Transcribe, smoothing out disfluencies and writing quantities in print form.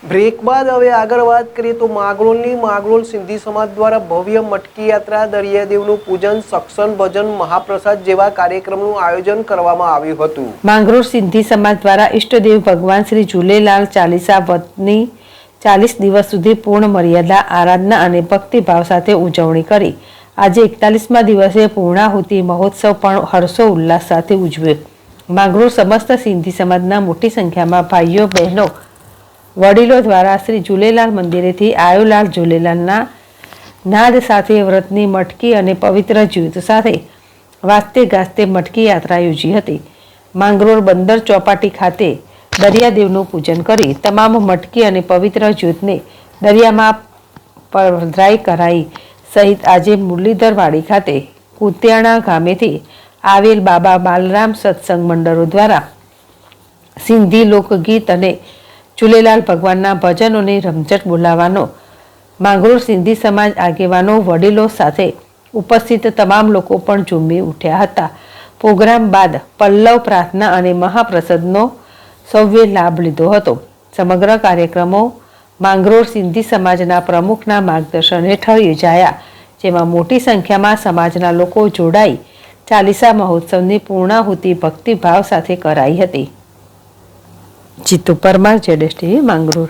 Break બાદ હવે આગળ વાત કરીએ તો માંગરોળની માંગરોળ સિંધી સમાજ દ્વારા ભવ્ય મટકી યાત્રા, દરિયાદેવનું પૂજન, સત્સંગ, ભજન, મહાપ્રસાદ જેવા કાર્યક્રમનું આયોજન કરવામાં આવ્યું હતું. માંગરોળ સિંધી સમાજ દ્વારા ઈષ્ટદેવ ભગવાન શ્રી ઝૂલેલાલ ચાલીસા વ્રતની 40 દિવસ સુધી પૂર્ણ મર્યાદા આરાધના અને ભક્તિભાવ સાથે ઉજવણી કરી આજે 41મા દિવસે પૂર્ણાહુતિ મહોત્સવ પણ હર્ષો ઉલ્લાસ સાથે ઉજવ્યો. માંગરોળ સમસ્ત સિંધી સમાજના મોટી સંખ્યામાં ભાઈઓ બહેનો વડીલો દ્વારા શ્રી ઝૂલેલાલ મંદિરેથી આયોલાલ ઝૂલેલાલના નાદ સાથે વ્રતની મટકી અને પવિત્ર જ્યોત સાથે વાજતે ગાજતે મટકી યાત્રા યોજી હતી. માંગરોળ બંદર ચોપાટી ખાતે દરિયાદેવનું પૂજન કરી તમામ મટકી અને પવિત્ર જ્યોતને દરિયામાં પધરાઈ કરાઈ સહિત આજે મુરલીધરવાડી ખાતે કુતિયાણા ગામેથી આવેલ બાબા બાલરામ સત્સંગ મંડળો દ્વારા સિંધી લોકગીત અને ઝૂલેલાલ ભગવાનના ભજનોની રમઝટ બોલાવવાનો માંગરોળ સિંધી સમાજ આગેવાનો વડીલો સાથે ઉપસ્થિત તમામ લોકો પણ ઝૂમી ઉઠ્યા હતા. પ્રોગ્રામ બાદ પલ્લવ પ્રાર્થના અને મહાપ્રસાદનો સૌએ લાભ લીધો હતો. સમગ્ર કાર્યક્રમો માંગરોળ સિંધી સમાજના પ્રમુખના માર્ગદર્શન હેઠળ યોજાયા, જેમાં મોટી સંખ્યામાં સમાજના લોકો જોડાઈ ચાલીસા મહોત્સવની પૂર્ણાહુતિ ભક્તિભાવ સાથે કરાઈ હતી. જીતુ પરમાર, ZSTV માંગરોળ.